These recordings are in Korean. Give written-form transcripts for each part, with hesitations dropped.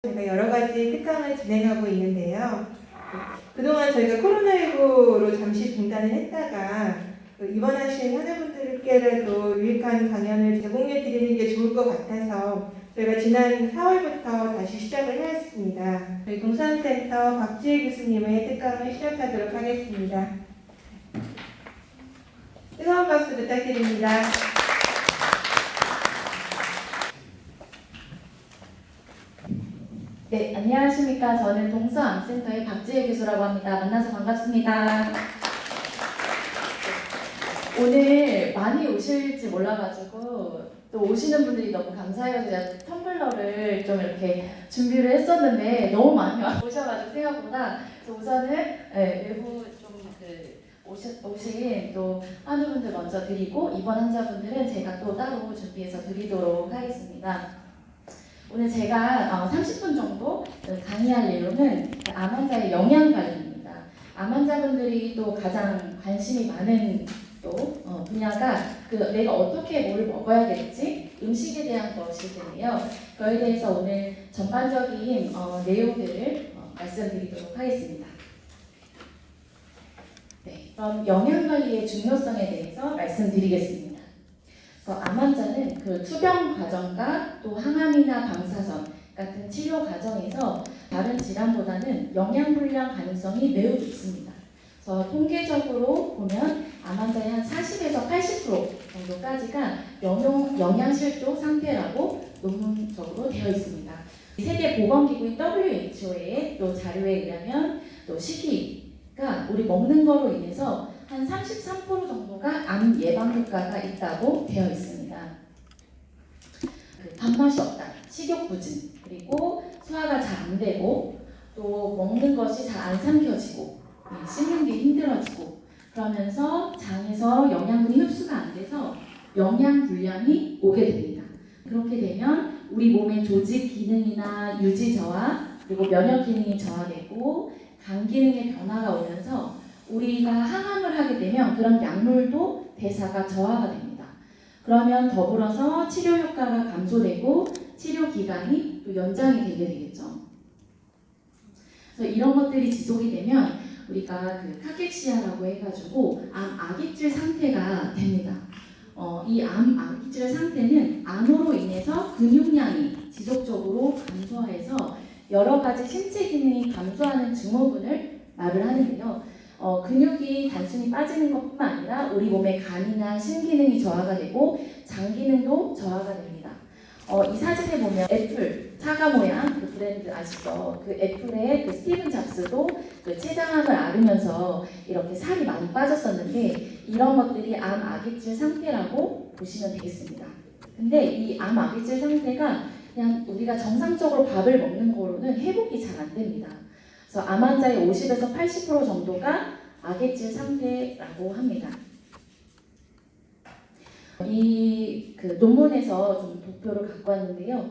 제가 여러 가지 특강을 진행하고 있는데요. 그동안 저희가 코로나19로 잠시 중단을 했다가 입원하신 환자분들께라도 유익한 강연을 제공해 드리는 게 좋을 것 같아서 저희가 지난 4월부터 다시 시작을 하였습니다. 저희 동산센터 박지혜 교수님의 특강을 시작하도록 하겠습니다. 뜨거운 박수 부탁드립니다. 네, 안녕하십니까. 저는 동서암센터의 박지혜 교수라고 합니다. 만나서 반갑습니다. 오늘 많이 오실지 몰라가지고 또 오시는 분들이 너무 감사해가지고 제가 텀블러를 좀 이렇게 준비를 했었는데 너무 많이 오셔가지고 생각보다 그래서 우선은 외부 좀 오신 또 환우분들 먼저 드리고 입원 환자분들은 제가 또 따로 준비해서 드리도록 하겠습니다. 오늘 제가 30분 정도 강의할 내용은 암 환자의 영양 관리입니다. 암 환자분들이 또 가장 관심이 많은 또 분야가 내가 어떻게 뭘 먹어야 될지 음식에 대한 것일 텐데요. 그거에 대해서 오늘 전반적인 내용들을 말씀드리도록 하겠습니다. 네, 그럼 영양 관리의 중요성에 대해서 말씀드리겠습니다. 암 환자는 투병 과정과 또 항암이나 방사선 같은 치료 과정에서 다른 질환보다는 영양 불량 가능성이 매우 높습니다. 그래서 통계적으로 보면 암 환자의 한 40에서 80% 정도까지가 영양실조 상태라고 논문적으로 되어 있습니다. 세계보건기구인 WHO의 또 자료에 의하면 또 식이가 우리 먹는 거로 인해서 한 33% 정도가 암 예방 효과가 있다고 되어 있습니다. 밥맛이 없다, 식욕부진, 그리고 소화가 잘 안 되고 또 먹는 것이 잘 안 삼켜지고 씹는 게 힘들어지고 그러면서 장에서 영양분이 흡수가 안 돼서 영양 불량이 오게 됩니다. 그렇게 되면 우리 몸의 조직 기능이나 유지 저하 그리고 면역 기능이 저하되고 간 기능의 변화가 오면서 우리가 항암을 하게 되면 그런 약물도 대사가 저하가 됩니다. 그러면 더불어서 치료 효과가 감소되고 치료 기간이 또 연장이 되게 되겠죠. 그래서 이런 것들이 지속이 되면 우리가 카케시아라고 해가지고 암 악입질 상태가 됩니다. 이 암 악입질 상태는 암으로 인해서 근육량이 지속적으로 감소해서 여러 가지 신체 기능이 감소하는 증후군을 말을 하는데요. 근육이 단순히 빠지는 것뿐만 아니라 우리 몸의 간이나 신기능이 저하가 되고 장 기능도 저하가 됩니다. 이 사진에 보면 애플 사과 모양 브랜드 아시죠? 애플의 스티븐 잡스도 췌장암을 앓으면서 이렇게 살이 많이 빠졌었는데 이런 것들이 암 악입질 상태라고 보시면 되겠습니다. 근데 이 암 악입질 상태가 그냥 우리가 정상적으로 밥을 먹는 거로는 회복이 잘 안 됩니다. 그래서 암 환자의 50에서 80% 정도가 악액질 상태라고 합니다. 이 논문에서 좀 도표를 갖고 왔는데요.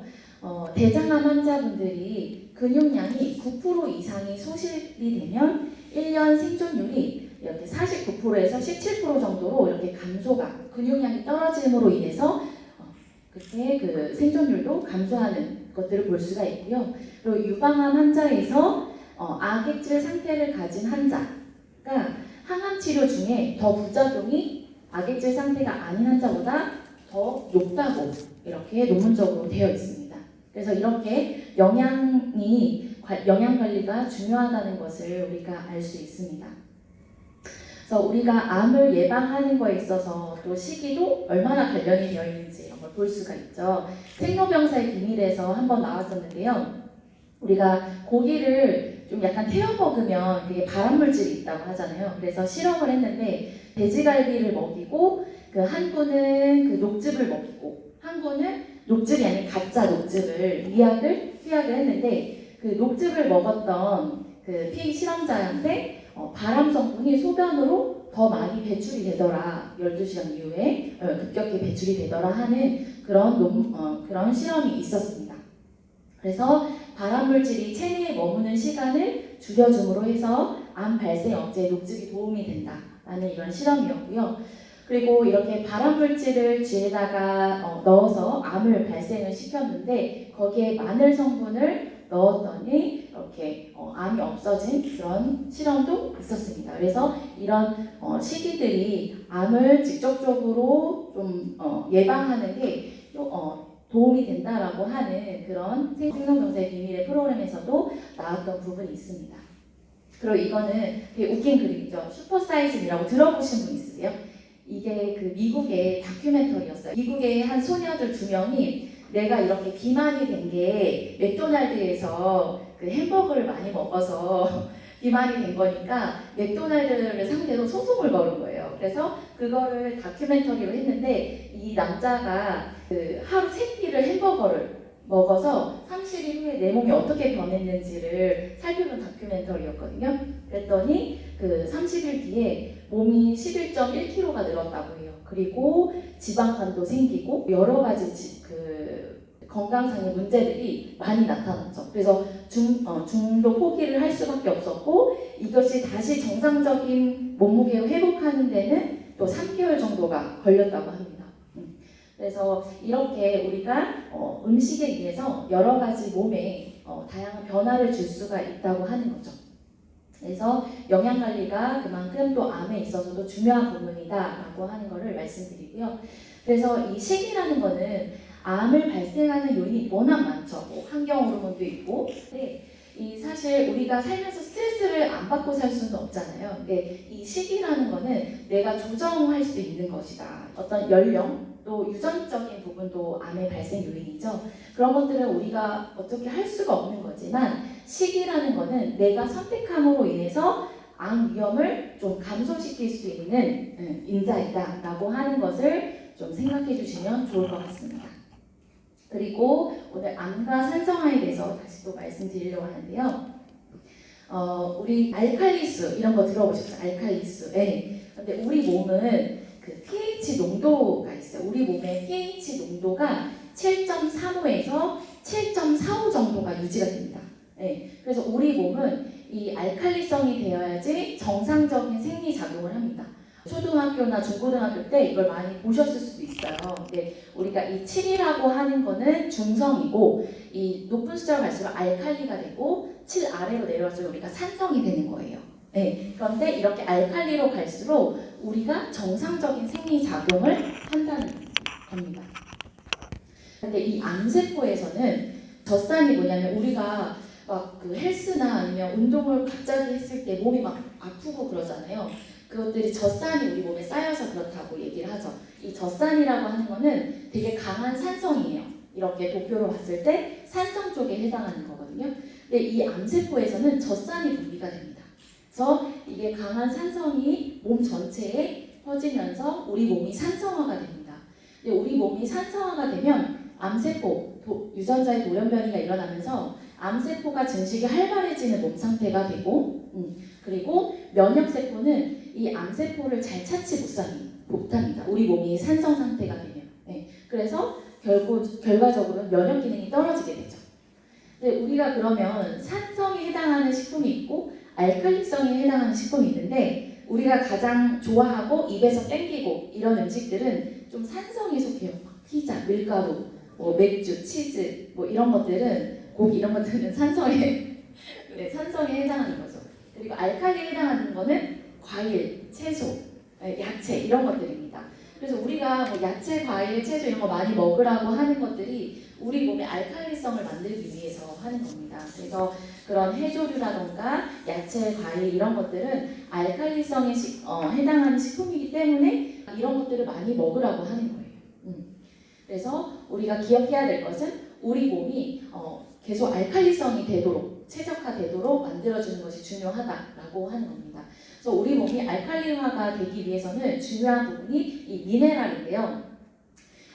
대장암 환자분들이 근육량이 9% 이상이 소실이 되면 1년 생존율이 이렇게 49%에서 17% 정도로 이렇게 감소가 근육량이 떨어짐으로 인해서 그때 생존율도 감소하는 것들을 볼 수가 있고요. 그리고 유방암 환자에서 악액질 상태를 가진 환자가 항암 치료 중에 더 부작용이 악액질 상태가 아닌 환자보다 더 높다고 이렇게 논문적으로 되어 있습니다. 그래서 이렇게 영양 관리가 중요하다는 것을 우리가 알 수 있습니다. 그래서 우리가 암을 예방하는 거에 있어서 또 시기도 얼마나 관련이 되어 있는지 이런 걸 볼 수가 있죠. 생로병사의 비밀에서 한번 나왔었는데요. 우리가 고기를 좀 약간 태워 먹으면 그게 발암물질이 있다고 하잖아요. 그래서 실험을 했는데 돼지갈비를 먹이고 한 구는 녹즙을 먹이고 한 구는 녹즙이 아닌 가짜 녹즙을 투약을 했는데 녹즙을 먹었던 피 실험자한테 발암 성분이 소변으로 더 많이 배출이 되더라. 12시간 이후에 급격히 배출이 되더라 하는 그런 실험이 있었습니다. 그래서 발암물질이 체내에 머무는 시간을 줄여줌으로 해서 암 발생 억제에 녹즙이 도움이 된다라는 이런 실험이었고요. 그리고 이렇게 발암물질을 쥐에다가 넣어서 암을 발생을 시켰는데 거기에 마늘 성분을 넣었더니 이렇게 암이 없어진 그런 실험도 있었습니다. 그래서 이런 시기들이 암을 직접적으로 좀 예방하는 게 도움이 된다라고 하는 그런 생명경제 비밀의 프로그램에서도 나왔던 부분이 있습니다. 그리고 이거는 되게 웃긴 그림이죠. 슈퍼사이즈이라고 들어보신 분 있으세요? 이게 그 미국의 다큐멘터리였어요. 미국의 한 소녀들 2명이 내가 이렇게 비만이 된 게 맥도날드에서 그 햄버거를 많이 먹어서 비만이 된 거니까 맥도날드를 상대로 소송을 걸은 거예요. 그래서 그거를 다큐멘터리로 했는데 이 남자가 그 하루 3끼를 햄버거를 먹어서 30일 후에 내 몸이 어떻게 변했는지를 살펴본 다큐멘터리였거든요. 그랬더니 그 30일 뒤에 몸이 11.1kg가 늘었다고 해요. 그리고 지방간도 생기고 여러 가지 건강상의 문제들이 많이 나타났죠. 그래서 중도 포기를 할 수밖에 없었고 이것이 다시 정상적인 몸무게로 회복하는 데는 또 3개월 정도가 걸렸다고 합니다. 그래서 이렇게 우리가 음식에 의해서 여러 가지 몸에 다양한 변화를 줄 수가 있다고 하는 거죠. 그래서 영양관리가 그만큼 또 암에 있어서도 중요한 부분이다라고 하는 것을 말씀드리고요. 그래서 이 식이라는 거는 암을 발생하는 요인이 워낙 많죠. 뭐 환경 호르몬도 있고. 근데 이 사실 우리가 살면서 스트레스를 안 받고 살 수는 없잖아요. 근데 이 식이라는 거는 내가 조정할 수 있는 것이다. 어떤 연령 또 유전적인 부분도 암의 발생 요인이죠. 그런 것들은 우리가 어떻게 할 수가 없는 거지만 식이라는 거는 내가 선택함으로 인해서 암 위험을 좀 감소시킬 수 있는 인자이다라고 하는 것을 좀 생각해 주시면 좋을 것 같습니다. 그리고 오늘 암과 산성화에 대해서 다시 또 말씀드리려고 하는데요. 우리 알칼리수 이런 거 들어보셨죠? 알칼리수. 네. 근데 우리 몸은 그 pH 농도가 있어요. 우리 몸의 pH 농도가 7.35에서 7.45 정도가 유지가 됩니다. 네. 그래서 우리 몸은 이 알칼리성이 되어야지 정상적인 생리작용을 합니다. 초등학교나 중고등학교 때 이걸 많이 보셨을 수도 있어요. 근데 우리가 이 7이라고 하는 거는 중성이고 이 높은 숫자로 갈수록 알칼리가 되고 7 아래로 내려갈수록 우리가 산성이 되는 거예요. 네. 그런데 이렇게 알칼리로 갈수록 우리가 정상적인 생리작용을 한다는 겁니다. 근데 이 암세포에서는 젖산이 뭐냐면 우리가 막 그 헬스나 아니면 운동을 갑자기 했을 때 몸이 막 아프고 그러잖아요. 그것들이 젖산이 우리 몸에 쌓여서 그렇다고 얘기를 하죠. 이 젖산이라고 하는 거는 되게 강한 산성이에요. 이렇게 도표로 봤을 때 산성 쪽에 해당하는 거거든요. 근데 이 암세포에서는 젖산이 분비가 됩니다. 그래서 이게 강한 산성이 몸 전체에 퍼지면서 우리 몸이 산성화가 됩니다. 근데 우리 몸이 산성화가 되면 암세포, 유전자의 돌연변이가 일어나면서 암세포가 증식이 활발해지는 몸 상태가 되고 그리고 면역세포는 이 암세포를 잘 찾지 못합니다. 우리 몸이 산성 상태가 되면. 네. 그래서 결과적으로 면역 기능이 떨어지게 되죠. 근데 우리가 그러면 산성에 해당하는 식품이 있고 알칼리성에 해당하는 식품이 있는데 우리가 가장 좋아하고 입에서 땡기고 이런 음식들은 좀 산성에 속해요. 피자, 밀가루, 뭐 맥주, 치즈 뭐 이런 것들은 고기 이런 것들은 산성에 해당하는 거죠. 그리고 알칼리에 해당하는 거는 과일, 채소, 야채 이런 것들입니다. 그래서 우리가 뭐 야채, 과일, 채소 이런 거 많이 먹으라고 하는 것들이 우리 몸의 알칼리성을 만들기 위해서 하는 겁니다. 그래서 그런 해조류라던가 야채, 과일 이런 것들은 알칼리성에 해당하는 식품이기 때문에 이런 것들을 많이 먹으라고 하는 거예요. 그래서 우리가 기억해야 될 것은 우리 몸이 계속 알칼리성이 되도록 최적화되도록 만들어주는 것이 중요하다라고 하는 겁니다. 그래서 우리 몸이 알칼리화가 되기 위해서는 중요한 부분이 이 미네랄인데요.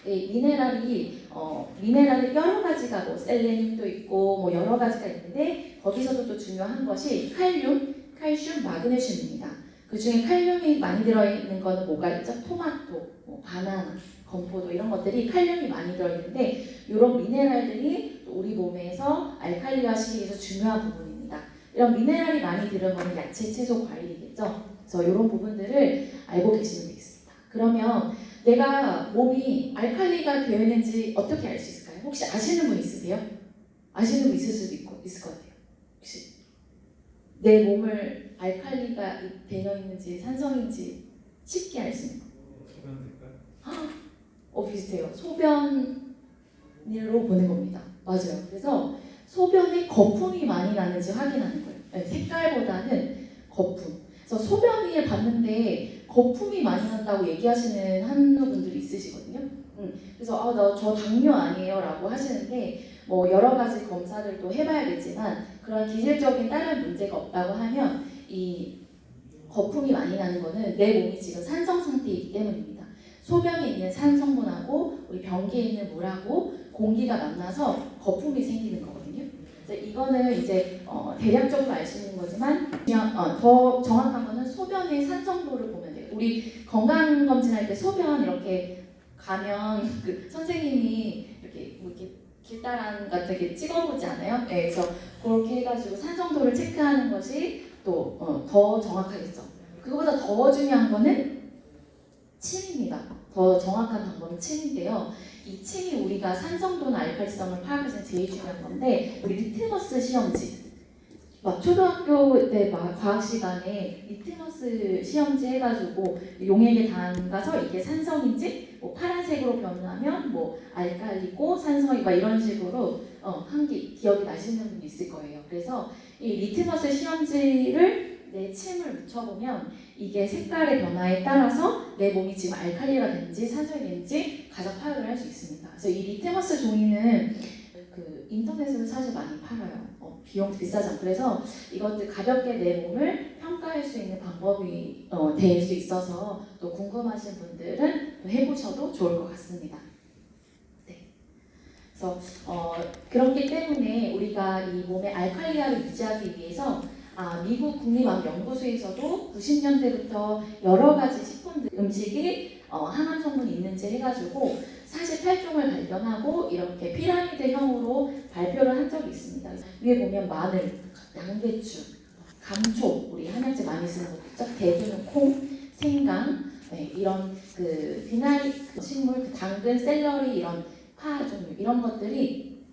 이 미네랄이 여러 가지가 뭐 셀레늄도 있고 뭐 여러 가지가 있는데 거기서도 또 중요한 것이 칼슘, 마그네슘입니다. 그 중에 칼륨이 많이 들어있는 거는 뭐가 있죠? 토마토, 뭐 바나나, 건포도 이런 것들이 칼륨이 많이 들어있는데 이런 미네랄들이 우리 몸에서 알칼리화 시키기 위해서 중요한 부분입니다. 이런 미네랄이 많이 들은 거는 야채, 채소, 과일이겠죠. 그래서 이런 부분들을 알고 계시면 되겠습니다. 그러면 내가 몸이 알칼리가 되어 있는지 어떻게 알 수 있을까요? 혹시 아시는 분 있으세요? 아시는 분 있을 수도 있고 있을 것 같아요. 혹시 내 몸을 알칼리가 되어 있는지 산성인지 쉽게 알 수 있는 거. 소변 색깔? 비슷해요. 소변으로 보는 겁니다. 맞아요. 그래서 소변에 거품이 많이 나는지 확인하는 거예요. 네, 색깔보다는 거품. 그래서 소변을 봤는데 거품이 많이 난다고 얘기하시는 한우분들이 있으시거든요. 그래서 나 저 당뇨 아니에요라고 하시는데 뭐 여러 가지 검사들도 해봐야겠지만 그런 기질적인 다른 문제가 없다고 하면 이 거품이 많이 나는 거는 내 몸이 지금 산성 상태이기 때문입니다. 소변에 있는 산 성분하고 우리 변기에 있는 물하고 공기가 만나서 거품이 생기는 거거든요. 그래서 이거는 이제 대략적으로 알 수 있는 거지만 그냥 더 정확한 거는 소변의 산성도를 보면 돼요. 우리 건강 검진할 때 소변 이렇게 가면 그 선생님이 이렇게 뭐 이렇게 길다란 같은 게 찍어보지 않아요? 네, 그래서 그렇게 해가지고 산성도를 체크하는 것이 또 더 정확하겠죠. 그거보다 더 중요한 거는 침입니다. 더 정확한 방법은 침인데요. 이 침이 우리가 산성도나 알칼리성을 파악하는 제일 중요한 건데 우리 리트머스 시험지 막 초등학교 때 막 과학 시간에 리트머스 시험지 해가지고 용액에 담가서 이게 산성인지 뭐 파란색으로 변하면 뭐 알칼리고 산성이 막 이런 식으로 기억이 나시는 분이 있을 거예요. 그래서 이 리트머스 시험지를 내 침을 묻혀보면 이게 색깔의 변화에 따라서 내 몸이 지금 알칼리가 되는지 산성이 되는지 가장 파악을 할 수 있습니다. 그래서 이 리트머스 종이는 그 인터넷으로 사실 많이 팔아요. 비용도 비싸지 않고 그래서 이것들 가볍게 내 몸을 평가할 수 있는 방법이 될 수 있어서 또 궁금하신 분들은 또 해보셔도 좋을 것 같습니다. 네. 그래서 그렇기 때문에 우리가 이 몸의 알칼리화를 유지하기 위해서 미국 국립암연구소에서도 90년대부터 여러 가지 식품 음식이 항암 성분이 있는지 해가지고 48종을 발견하고 이렇게 피라미드형으로 발표를 한 적이 있습니다. 위에 보면 마늘, 양배추, 감초, 우리 한약재 많이 쓰는 거죠. 대두는 콩, 생강, 네, 이런 그 비나리 식물, 당근, 샐러리 이런 파 종류 이런 것들이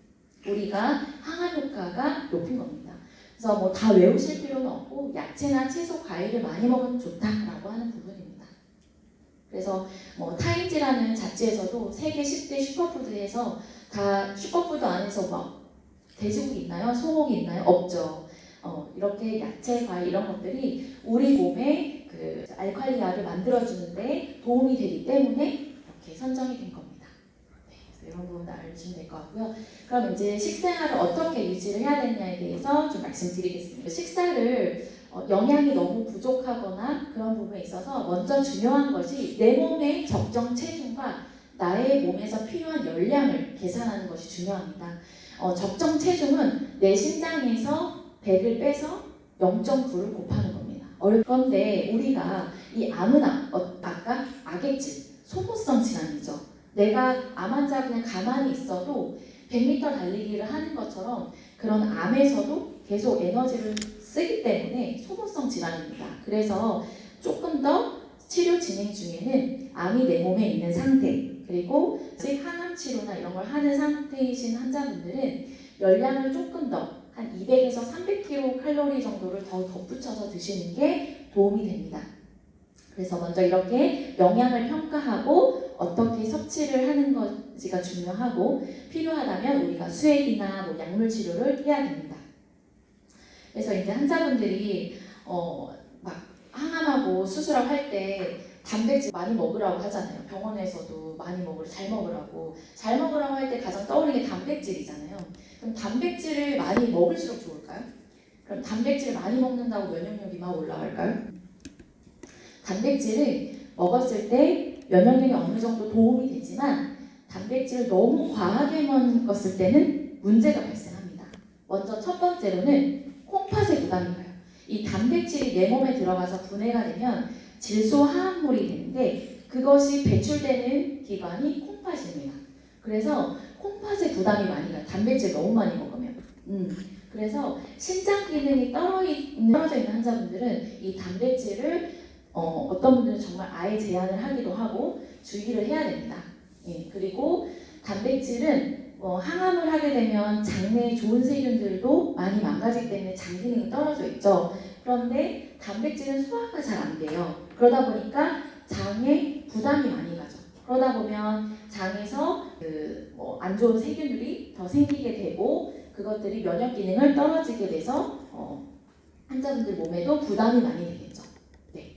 우리가 항암 효과가 높은 겁니다. 그래서 뭐 다 외우실 필요는 없고 야채나 채소, 과일을 많이 먹으면 좋다라고 하는 부분입니다. 그래서 뭐 타임지라는 잡지에서도 세계 10대 슈퍼푸드에서 다 슈퍼푸드 안에서 막 돼지고기 있나요? 소고기 있나요? 없죠. 이렇게 야채, 과일 이런 것들이 우리 몸에 그 알칼리화를 만들어주는데 도움이 되기 때문에 이렇게 선정이 된 겁니다. 네, 그래서 이런 부분 알려주시면 될 것 같고요. 그럼 이제 식생활을 어떻게 유지를 해야 되느냐에 대해서 좀 말씀드리겠습니다. 식사를 영양이 너무 부족하거나 그런 부분에 있어서 먼저 중요한 것이 내 몸의 적정 체중과 나의 몸에서 필요한 열량을 계산하는 것이 중요합니다. 적정 체중은 내 심장에서 100을 빼서 0.9를 곱하는 겁니다. 그런데 우리가 이 암은 아까 악액질, 소모성 질환이죠. 내가 암 환자 그냥 가만히 있어도 100m 달리기를 하는 것처럼 그런 암에서도 계속 에너지를 쓰기 때문에 소모성 질환입니다. 그래서 조금 더 치료 진행 중에는 암이 내 몸에 있는 상태 그리고 즉 항암 치료나 이런 걸 하는 상태이신 환자분들은 열량을 조금 더 한 200에서 300kcal 정도를 더 덧붙여서 드시는 게 도움이 됩니다. 그래서 먼저 이렇게 영양을 평가하고 어떻게 섭취를 하는 것이가 중요하고 필요하다면 우리가 수액이나 뭐 약물 치료를 해야 됩니다. 그래서 이제 환자분들이 막 항암하고 수술을 할 때 단백질 많이 먹으라고 하잖아요. 병원에서도 많이 잘 먹으라고 할 때 가장 떠오르는 게 단백질이잖아요. 그럼 단백질을 많이 먹을수록 좋을까요? 그럼 단백질을 많이 먹는다고 면역력이 막 올라갈까요? 단백질을 먹었을 때 면역력이 어느 정도 도움이 되지만 단백질을 너무 과하게 먹었을 때는 문제가 발생합니다. 먼저 첫 번째로는 콩팥에 부담이 가요. 이 단백질이 내 몸에 들어가서 분해가 되면 질소화합물이 되는데 그것이 배출되는 기관이 콩팥입니다. 그래서 콩팥에 부담이 많이 가요. 단백질 너무 많이 먹으면. 그래서 신장 기능이 떨어져 있는 환자분들은 이 단백질을 어떤 분들은 정말 아예 제한을 하기도 하고 주의를 해야 됩니다. 예, 그리고 단백질은 항암을 하게 되면 장내에 좋은 세균들도 많이 망가지기 때문에 장 기능이 떨어져 있죠. 그런데 단백질은 소화가 잘 안 돼요. 그러다 보니까 장에 부담이 많이 가죠. 그러다 보면 장에서 안 좋은 세균들이 더 생기게 되고 그것들이 면역 기능을 떨어지게 돼서 환자분들 몸에도 부담이 많이 되겠죠. 네.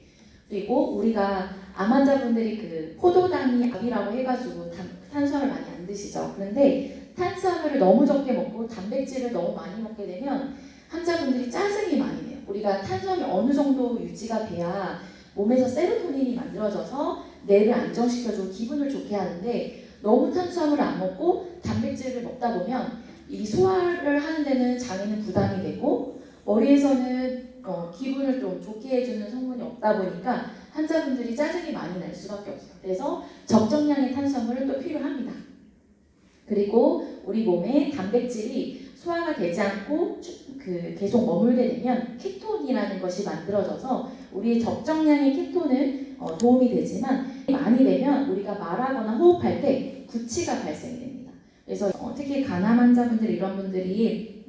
그리고 우리가 암 환자분들이 그 포도당이 압이라고 해가지고 탄수화물 많이 안 드시죠. 그런데 탄수화물을 너무 적게 먹고 단백질을 너무 많이 먹게 되면 환자분들이 짜증이 많이 내요. 우리가 탄수화물이 어느 정도 유지가 돼야 몸에서 세로토닌이 만들어져서 뇌를 안정시켜주고 기분을 좋게 하는데 너무 탄수화물을 안 먹고 단백질을 먹다 보면 이 소화를 하는 데는 장에는 부담이 되고 머리에서는 기분을 좀 좋게 해주는 성분이 없다 보니까 환자분들이 짜증이 많이 날 수밖에 없어요. 그래서 적정량의 탄수화물은 또 필요합니다. 그리고 우리 몸에 단백질이 소화가 되지 않고 계속 머물게 되면 케톤이라는 것이 만들어져서 우리의 적정량의 케톤은 도움이 되지만 많이 되면 우리가 말하거나 호흡할 때 구취가 발생이 됩니다. 그래서 특히 간암 환자분들 이런 분들이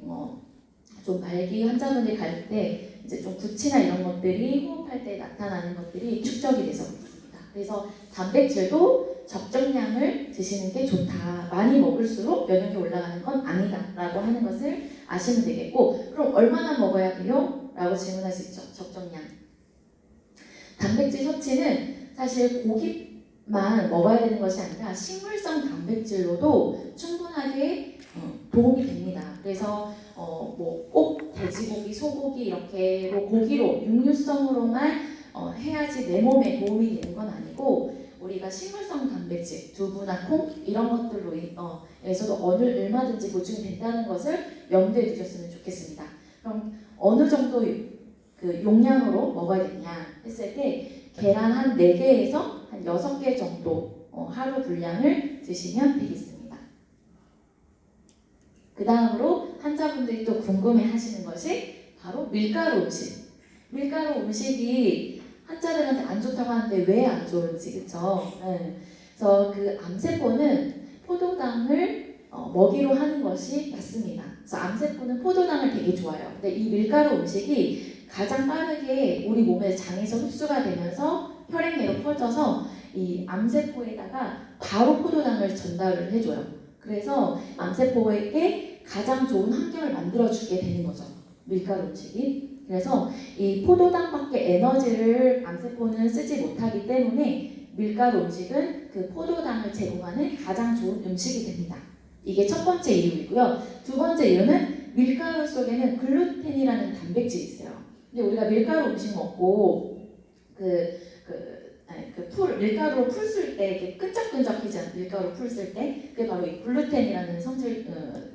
좀 말기 환자분들이 갈 때 이제 좀 구취나 이런 것들이 호흡할 때 나타나는 것들이 축적이 돼서 그렇습니다. 그래서 단백질도 적정량을 드시는 게 좋다. 많이 먹을수록 면역이 올라가는 건 아니다라고 하는 것을 아시면 되겠고 그럼 얼마나 먹어야 돼요? 라고 질문할 수 있죠. 적정량. 단백질 섭취는 사실 고기만 먹어야 되는 것이 아니라 식물성 단백질로도 충분하게 도움이 됩니다. 그래서 꼭 돼지고기, 소고기 이렇게로 고기로 육류성으로만 해야지 내 몸에 도움이 되는 건 아니고 우리가 식물성 단백질, 두부나 콩 이런 것들로 에서도 얼마든지 보충이 된다는 것을 염두에 두셨으면 좋겠습니다. 그럼 어느 정도 그 용량으로 먹어야 되냐 했을 때 계란 한 4개에서 한 6개 정도 하루 분량을 드시면 되겠습니다. 그 다음으로 환자분들이 또 궁금해 하시는 것이 바로 밀가루 음식. 밀가루 음식이 환자들한테 안 좋다고 하는데 왜 안 좋은지, 그쵸? 네. 그래서 그 암세포는 포도당을 먹이로 하는 것이 맞습니다. 그래서 암세포는 포도당을 되게 좋아해요. 근데 이 밀가루 음식이 가장 빠르게 우리 몸의 장에서 흡수가 되면서 혈액내로 퍼져서 이 암세포에다가 바로 포도당을 전달을 해줘요. 그래서 암세포에게 가장 좋은 환경을 만들어주게 되는 거죠. 밀가루 음식이. 그래서 이 포도당밖에 에너지를 암세포는 쓰지 못하기 때문에 밀가루 음식은 그 포도당을 제공하는 가장 좋은 음식이 됩니다. 이게 첫 번째 이유이고요. 두 번째 이유는 밀가루 속에는 글루텐이라는 단백질이 있어요. 근데 우리가 밀가루 음식 먹고 밀가루로 풀 쓸 때 이렇게 끈적끈적하지 않은 밀가루 풀 쓸 때 그게 바로 이 글루텐이라는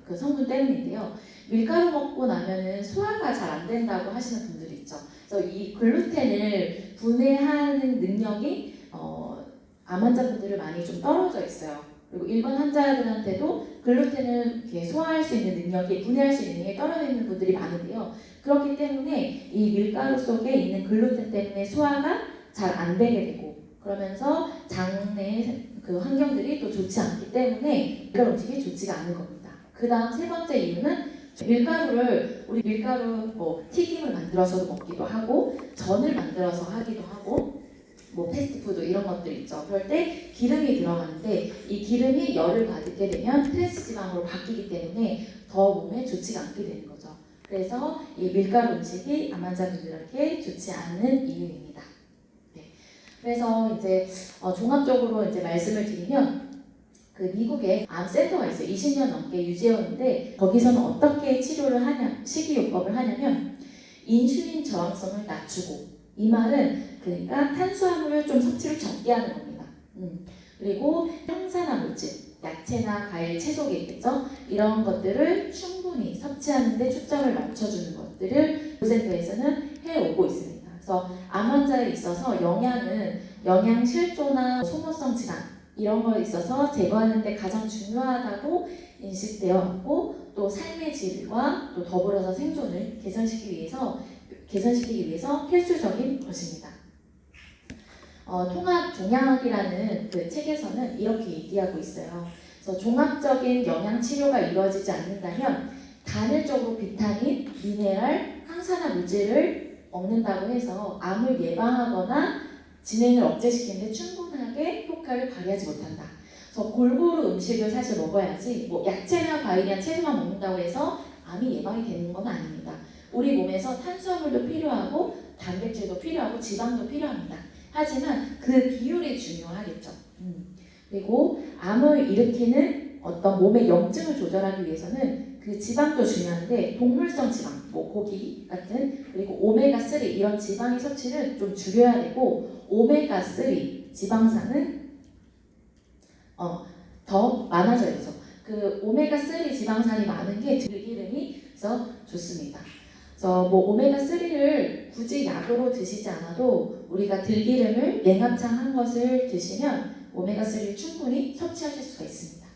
그 성분 때문인데요. 밀가루 먹고 나면은 소화가 잘 안 된다고 하시는 분들이 있죠. 그래서 이 글루텐을 분해하는 능력이 암 환자분들을 많이 좀 떨어져 있어요. 그리고 일반 환자들한테도 글루텐을 이렇게 소화할 수 있는 능력이 분해할 수 있는 능력이 떨어져 있는 분들이 많은데요. 그렇기 때문에 이 밀가루 속에 있는 글루텐 때문에 소화가 잘 안 되게 되고 그러면서 장내 그 환경들이 또 좋지 않기 때문에 밀가루 음식이 좋지가 않은 겁니다. 그 다음 세 번째 이유는 우리 밀가루 튀김을 만들어서도 먹기도 하고 전을 만들어서 하기도 하고 패스트푸드 이런 것들 있죠. 그럴 때 기름이 들어가는데 이 기름이 열을 받게 되면 트랜스지방으로 바뀌기 때문에 더 몸에 좋지가 않게 되는 거죠. 그래서 이 밀가루 음식이 암 환자분들에게 좋지 않은 이유입니다. 그래서 이제 종합적으로 이제 말씀을 드리면 그 미국에 암 센터가 있어요. 20년 넘게 유지해오는데 거기서는 어떻게 치료를 하냐, 식이요법을 하냐면 인슐린 저항성을 낮추고 이 말은 그러니까 탄수화물을 좀 섭취를 적게 하는 겁니다. 그리고 항산화물질, 야채나 과일, 채소가 있겠죠. 이런 것들을 충분히 섭취하는데 초점을 맞춰주는 것들을 그 센터에서는 해오고 있습니다. 그래서 암 환자에 있어서 영양실조나 소모성 질환 이런 거에 있어서 제거하는 데 가장 중요하다고 인식되었고 또 삶의 질과 또 더불어서 생존을 개선시키기 위해서 필수적인 것입니다. 통합 종양학이라는 그 책에서는 이렇게 얘기하고 있어요. 그래서 종합적인 영양 치료가 이루어지지 않는다면 단일적으로 비타민, 미네랄, 항산화 물질을 먹는다고 해서 암을 예방하거나 진행을 억제시키는데 충분하게 효과를 발휘하지 못한다. 그래서 골고루 음식을 사실 먹어야지 뭐 야채나 과일이나 채소만 먹는다고 해서 암이 예방이 되는 건 아닙니다. 우리 몸에서 탄수화물도 필요하고 단백질도 필요하고 지방도 필요합니다. 하지만 그 비율이 중요하겠죠. 그리고 암을 일으키는 어떤 몸의 염증을 조절하기 위해서는 그 지방도 중요한데 동물성 지방, 뭐 고기 같은 그리고 오메가3 이런 지방의 섭취를 좀 줄여야 되고 오메가3 지방산은 더 많아져야죠. 그 오메가3 지방산이 많은 게 들기름이 그래서 좋습니다. 그래서 뭐 오메가3를 굳이 약으로 드시지 않아도 우리가 들기름을 냉합창한 것을 드시면 오메가3를 충분히 섭취하실 수가 있습니다.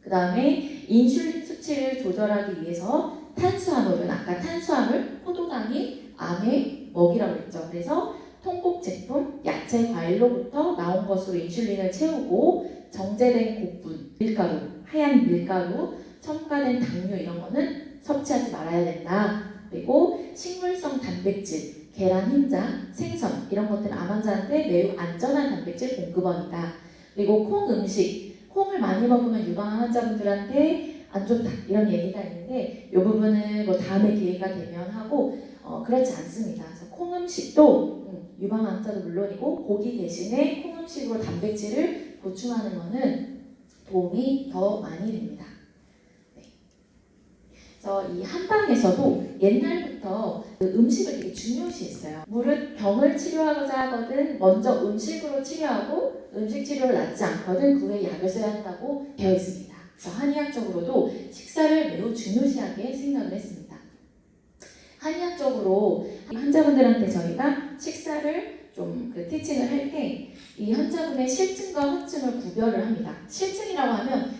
그 다음에 인슐린 수치를 조절하기 위해서 탄수화물은 아까 탄수화물, 포도당이 암의 먹이라고 했죠. 그래서 통곡 제품, 야채, 과일로부터 나온 것으로 인슐린을 채우고 정제된 곡분, 밀가루, 하얀 밀가루, 첨가된 당류 이런 거는 섭취하지 말아야 된다. 그리고 식물성 단백질, 계란, 흰자, 생선 이런 것들은 암 환자한테 매우 안전한 단백질 공급원이다. 그리고 콩 음식, 콩을 많이 먹으면 유방암 환자분들한테 안 좋다 이런 얘기가 있는데 이 부분은 뭐 다음에 기회가 되면 하고 그렇지 않습니다. 그래서 콩 음식도 유방암 환자도 물론이고 고기 대신에 콩 음식으로 단백질을 보충하는 것은 도움이 더 많이 됩니다. 그래서 이 한방에서도 옛날부터 그 음식을 되게 중요시했어요. 무릇 병을 치료하고자 하거든 먼저 음식으로 치료하고 음식 치료를 낫지 않거든 그 후에 약을 써야 한다고 되어 있습니다. 그래서 한의학적으로도 식사를 매우 중요시하게 생각을 했습니다. 한의학적으로 환자분들한테 저희가 식사를 좀 그 티칭을 할 때 이 환자분의 실증과 허증을 구별을 합니다. 실증이라고 하면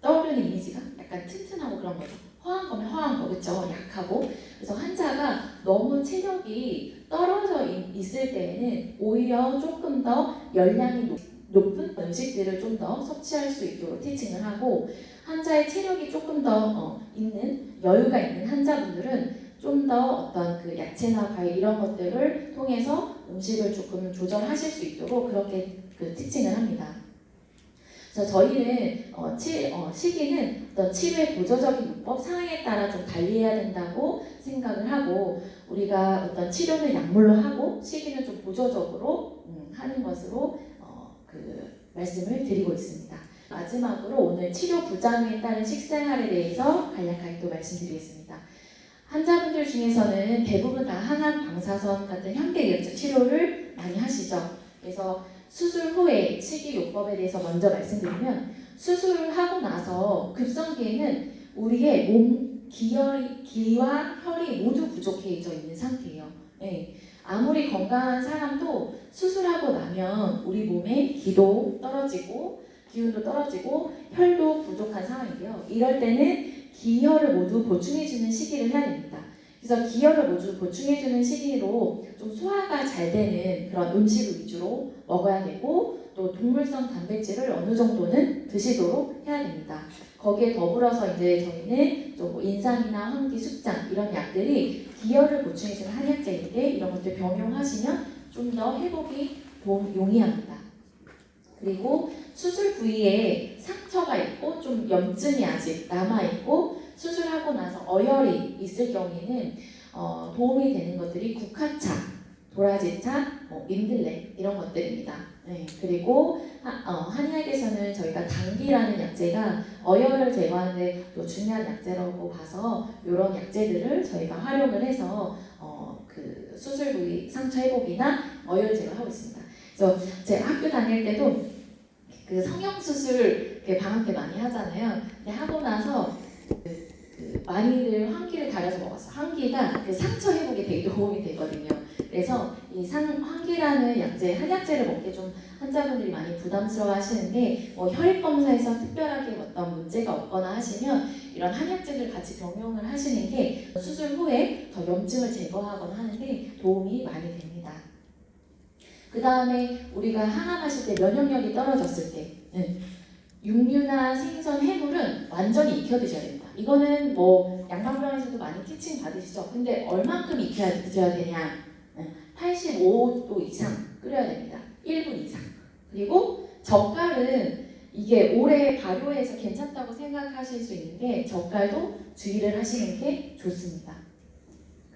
떠오르는 이미지가 약간 튼튼하고 그런 거죠. 허한 거면 허한 거, 그렇죠? 약하고. 그래서 환자가 너무 체력이 떨어져 있을 때에는 오히려 조금 더 열량이 높은 음식들을 좀 더 섭취할 수 있도록 티칭을 하고 환자의 체력이 조금 더 있는 여유가 있는 환자분들은 좀 더 어떤 그 야채나 과일 이런 것들을 통해서 음식을 조금 조절하실 수 있도록 그렇게 그 티칭을 합니다. 그래서 저희는 시기는 어떤 치료의 보조적인 요법 상황에 따라 좀 달리해야 된다고 생각을 하고 우리가 어떤 치료는 약물로 하고 시기는 좀 보조적으로 하는 것으로 그 말씀을 드리고 있습니다. 마지막으로 오늘 치료 부작용에 따른 식생활에 대해서 간략하게 또 말씀드리겠습니다. 환자분들 중에서는 대부분 다 항암 방사선 같은 현대의학적 치료를 많이 하시죠. 그래서 수술 후에 식이요법에 대해서 먼저 말씀드리면 수술을 하고 나서 급성기에는 우리의 몸 기와 혈이 모두 부족해져 있는 상태예요. 네. 아무리 건강한 사람도 수술하고 나면 우리 몸에 기도 떨어지고 기운도 떨어지고 혈도 부족한 상황인데요. 이럴 때는 기혈을 모두 보충해주는 시기를 해야 됩니다. 그래서 기혈을 모두 보충해주는 시기로 좀 소화가 잘 되는 그런 음식을 위주로 먹어야 되고 또 동물성 단백질을 어느 정도는 드시도록 해야 됩니다. 거기에 더불어서 이제 저희는 좀 인삼이나 황기, 숙장 이런 약들이 기혈을 보충해주는 한약재인데 이런 것들 병용하시면 좀 더 회복이 용이합니다. 그리고 수술 부위에 상처가 있고 좀 염증이 아직 남아있고 수술하고 나서 어혈이 있을 경우에는 도움이 되는 것들이 국화차, 도라지차, 민들레 이런 것들입니다. 네, 그리고 한의학에서는 저희가 당귀라는 약재가 어혈을 제거하는데 또 중요한 약재라고 봐서 이런 약재들을 저희가 활용을 해서 그 수술 부위 상처 회복이나 어혈 제거하고 있습니다. 그래서 제가 학교 다닐 때도 그 성형수술 방학 때 많이 하잖아요. 근데 하고 나서 많이들 황기를 달여서 먹었어요. 황기가 그 상처 회복에 되게 도움이 되거든요. 그래서 이 황기라는 약재, 한약재를 먹기 좀 환자분들이 많이 부담스러워 하시는데 혈액 검사에서 특별하게 어떤 문제가 없거나 하시면 이런 한약재를 같이 병용을 하시는 게 수술 후에 더 염증을 제거하거나 하는데 도움이 많이 됩니다. 그 다음에 우리가 항암하실 때 면역력이 떨어졌을 때 육류나 생선, 해물은 완전히 익혀 드셔야 된다. 이거는 뭐 양방병에서도 많이 티칭 받으시죠? 근데 얼만큼 익혀야 드셔야 되냐? 85도 이상 끓여야 됩니다. 1분 이상. 그리고 젓갈은 이게 오래 발효해서 괜찮다고 생각하실 수 있는데 젓갈도 주의를 하시는 게 좋습니다.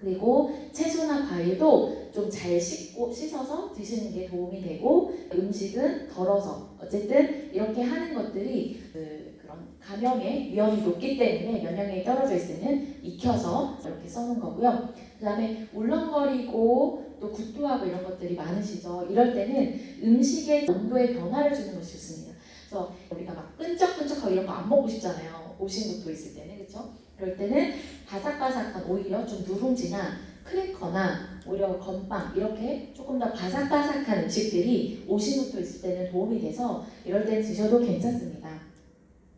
그리고 채소나 과일도 좀 잘 씻고 씻어서 드시는 게 도움이 되고 음식은 덜어서 어쨌든 이렇게 하는 것들이 그런 감염의 위험이 높기 때문에 면역력이 떨어져 있을 때는 익혀서 이렇게 써놓은 거고요. 그 다음에 울렁거리고 또 구토하고 이런 것들이 많으시죠. 이럴 때는 음식의 온도의 변화를 주는 것이 좋습니다. 그래서 우리가 막 끈적끈적하고 이런 거 안 먹고 싶잖아요. 오신구토 있을 때는 그렇죠? 그럴 때는 바삭바삭한 오히려 좀 누룽지나 크래커나 오히려 건빵 이렇게 조금 더 바삭바삭한 음식들이 오신구토 있을 때는 도움이 돼서 이럴 때 드셔도 괜찮습니다.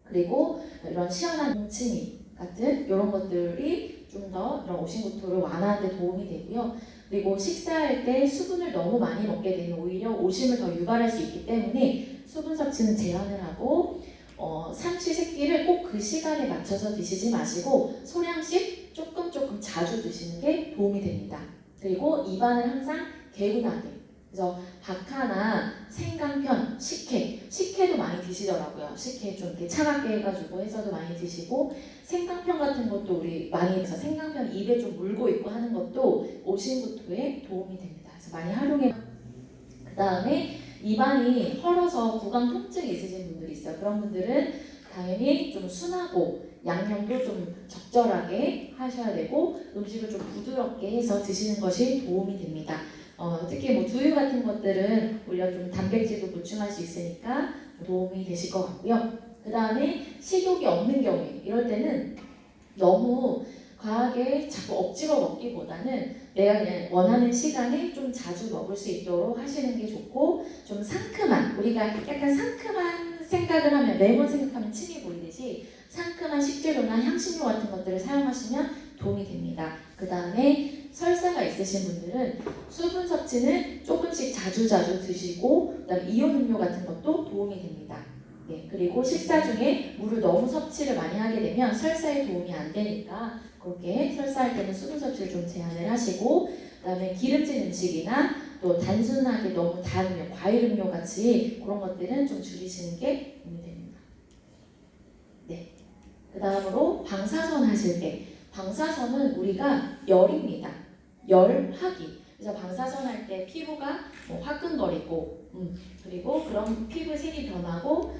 그리고 이런 시원한 동치미 같은 이런 것들이 좀 더 이런 오신구토를 완화하는 데 도움이 되고요. 그리고 식사할 때 수분을 너무 많이 먹게 되면 오히려 오심을 더 유발할 수 있기 때문에 수분 섭취는 제한을 하고 삼시세끼를 꼭 그 시간에 맞춰서 드시지 마시고 소량씩 조금 자주 드시는 게 도움이 됩니다. 그리고 입안을 항상 개운하게 그래서 박하나 생강편, 식혜도 많이 드시더라고요. 식혜 좀 이렇게 차갑게 해가지고 해서도 많이 드시고 생강편 같은 것도 우리 많이 해서 생강편 입에 좀 물고 있고 하는 것도 오신구토에 도움이 됩니다. 그래서 많이 활용해. 그 다음에 입안이 헐어서 구강 통증이 있으신 분들이 있어요. 그런 분들은 당연히 좀 순하고 양념도 좀 적절하게 하셔야 되고 음식을 좀 부드럽게 해서 드시는 것이 도움이 됩니다. 특히 뭐 두유 같은 것들은 오히려 좀 단백질도 보충할 수 있으니까 도움이 되실 것 같고요. 그 다음에 식욕이 없는 경우에 이럴 때는 너무 과하게 자꾸 억지로 먹기보다는 내가 그냥 원하는 시간에 좀 자주 먹을 수 있도록 하시는 게 좋고 좀 상큼한 우리가 약간 상큼한 생각을 하면 레몬 생각하면 침이 고이듯이 상큼한 식재료나 향신료 같은 것들을 사용하시면 도움이 됩니다. 그 다음에 설사가 있으신 분들은 수분 섭취는 조금씩 자주 드시고 그다음에 이온 음료 같은 것도 도움이 됩니다. 네, 그리고 식사 중에 물을 너무 섭취를 많이 하게 되면 설사에 도움이 안 되니까 그렇게 설사할 때는 수분 섭취를 좀 제한을 하시고 그다음에 기름진 음식이나 또 단순하게 너무 단 음료, 과일 음료 같이 그런 것들은 좀 줄이시는 게 도움이 됩니다. 네, 그 다음으로 방사선 하실 때 방사선은 우리가 열입니다. 열하기. 그래서 방사선 할 때 피부가 뭐 화끈거리고 그리고 그런 피부 색이 변하고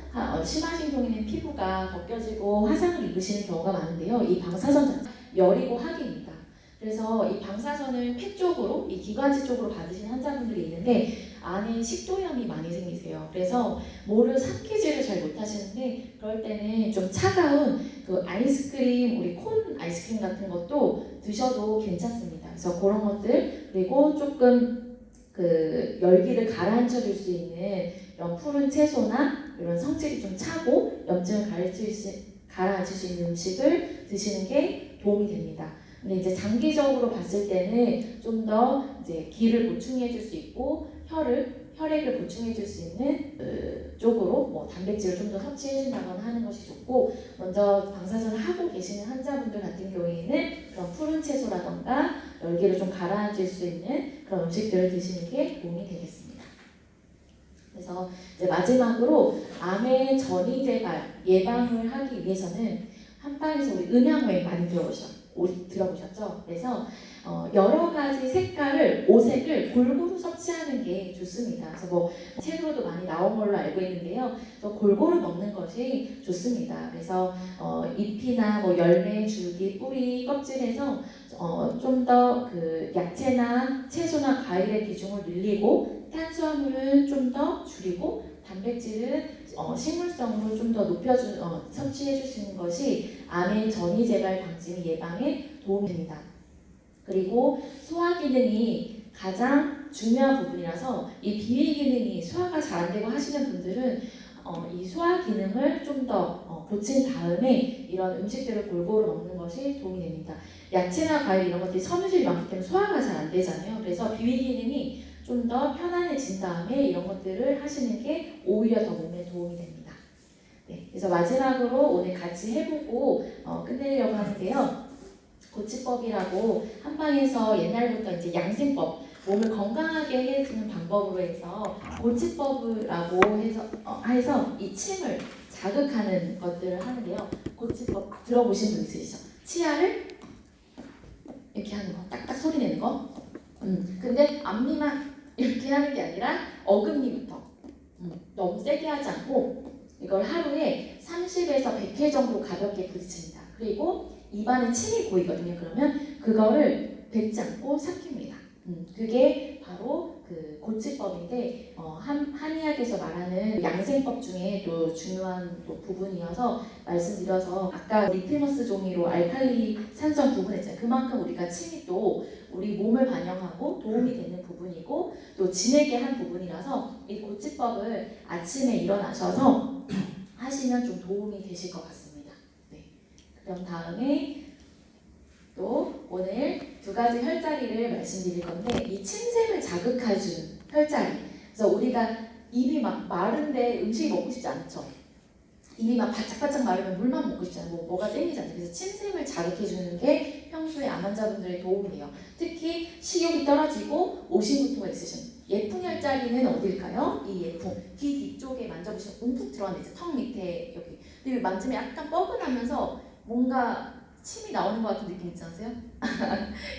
심하신 경우에는 피부가 벗겨지고 화상을 입으시는 경우가 많은데요. 이 방사선 열이고 하기입니다. 그래서 이 방사선을 폐 쪽으로, 이 기관지 쪽으로 받으신 환자분들이 있는데 안에 식도염이 많이 생기세요. 그래서 뭐를 삼키지를 잘 못하시는데 그럴 때는 좀 차가운 그 아이스크림, 우리 콘 아이스크림 같은 것도 드셔도 괜찮습니다. 그래서 그런 것들 그리고 조금 그 열기를 가라앉혀 줄 수 있는 이런 푸른 채소나 이런 성질이 좀 차고 염증을 가라앉힐 수 있는 음식을 드시는 게 도움이 됩니다. 근데 이제 장기적으로 봤을 때는 좀 더 이제 기를 보충해 줄 수 있고 혈액을 보충해 줄 수 있는 쪽으로 뭐 단백질을 좀 더 섭취해 준다거나 하는 것이 좋고 먼저 방사선을 하고 계시는 환자분들 같은 경우에는 그런 푸른 채소라던가 열기를 좀 가라앉힐 수 있는 그런 음식들을 드시는 게 도움이 되겠습니다. 그래서 이제 마지막으로 암의 전이 재발 예방을 하기 위해서는 한방에서 우리 음양외 많이 들어보셨죠? 그래서 여러 가지 색깔을, 오색을 골고루 섭취하는 게 좋습니다. 그래서 뭐 책으로도 많이 나온 걸로 알고 있는데요. 그래서 골고루 먹는 것이 좋습니다. 그래서 잎이나 뭐 열매, 줄기, 뿌리, 껍질에서 좀 더 그 야채나 채소나 과일의 비중을 늘리고 탄수화물은 좀 더 줄이고 단백질은 식물성으로 좀 더 섭취해 주시는 것이 암의 전이 재발 방지 예방에 도움이 됩니다. 그리고 소화 기능이 가장 중요한 부분이라서 이 비위 기능이 소화가 잘 안 되고 하시는 분들은 이 소화 기능을 좀 더 고친 다음에 이런 음식들을 골고루 먹는 것이 도움이 됩니다. 야채나 과일 이런 것들이 섬유질이 많기 때문에 소화가 잘 안 되잖아요. 그래서 비위 기능이 좀 더 편안해진 다음에 이런 것들을 하시는 게 오히려 더 몸에 도움이 됩니다. 네, 그래서 마지막으로 오늘 같이 해보고 끝내려고 하는데요. 고치법이라고 한방에서 옛날부터 이제 양생법, 몸을 건강하게 해주는 방법으로 해서 고치법이라고 해서 이 침을 자극하는 것들을 하는데요. 고치법 들어보신 분 있으시죠? 치아를 이렇게 하는 거, 딱딱 소리 내는 거. 근데 앞니만 이렇게 하는 게 아니라 어금니부터 너무 세게 하지 않고 이걸 하루에 30에서 100회 정도 가볍게 부딪힙니다. 그리고 입안에 침이 고이거든요. 그러면 그거를 뱉지 않고 삼킵니다. 그게 바로 그 고치법인데 한의학에서 말하는 양생법 중에 또 중요한 또 부분이어서 말씀드려서 아까 리트머스 종이로 알칼리 산성 구분했잖아요. 그만큼 우리가 침이 또 우리 몸을 반영하고 도움이 되는 부분이고 또 지내게 한 부분이라서 이 고치법을 아침에 일어나셔서 하시면 좀 도움이 되실 것 같습니다. 네. 그럼 다음에 또 오늘 두 가지 혈자리를 말씀드릴 건데 이 침샘을 자극해주는 혈자리. 그래서 우리가 입이 막 마른데 음식이 먹고 싶지 않죠. 입이 막 바짝바짝 마르면 물만 먹고 싶잖아요. 뭐가 땡기잖아요. 그래서 침샘을 자극해주는 게 평소에 암 환자분들의 도움이 돼요. 특히 식욕이 떨어지고 오심부토가 있으신 예풍 혈자리는 어딜까요? 이 예풍 귀 뒤쪽에 만져보시면 움푹 들어가는 데 있죠. 턱 밑에 여기. 근데 만지면 약간 뻐근하면서 뭔가 침이 나오는 것 같은 느낌 있지 않으세요?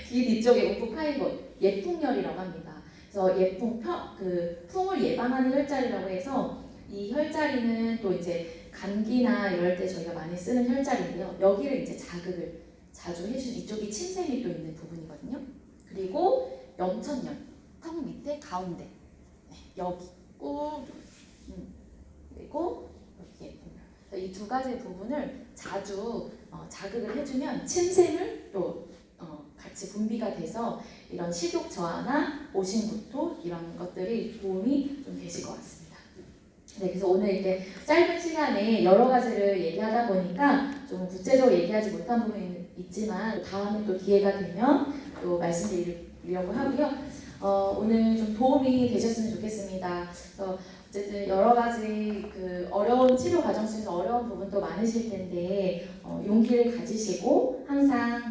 귀 뒤쪽에 움푹 파인 곳 예풍혈이라고 합니다. 그래서 그 풍을 예방하는 혈자리라고 해서 이 혈자리는 또 이제 감기나 이럴 때 저희가 많이 쓰는 혈자리인데요. 여기를 이제 자극을 자주 해주는 이쪽이 침샘이 또 있는 부분이거든요. 그리고 염천열 턱 밑에 가운데 여기 꾹 그리고 여기 예풍혈 이 두 가지 부분을 자주 자극을 해주면 침샘을 또 같이 분비가 돼서 이런 식욕 저하나 오심부토 이런 것들이 도움이 좀 되실 것 같습니다. 네, 그래서 오늘 이렇게 짧은 시간에 여러 가지를 얘기하다 보니까 좀 구체적으로 얘기하지 못한 부분이 있지만 다음에 또 기회가 되면 또 말씀드리려고 하고요. 오늘 좀 도움이 되셨으면 좋겠습니다. 그래서 어쨌든 여러 가지 그 어려운 치료 과정 중에서 어려운 부분도 많으실 텐데 용기를 가지시고 항상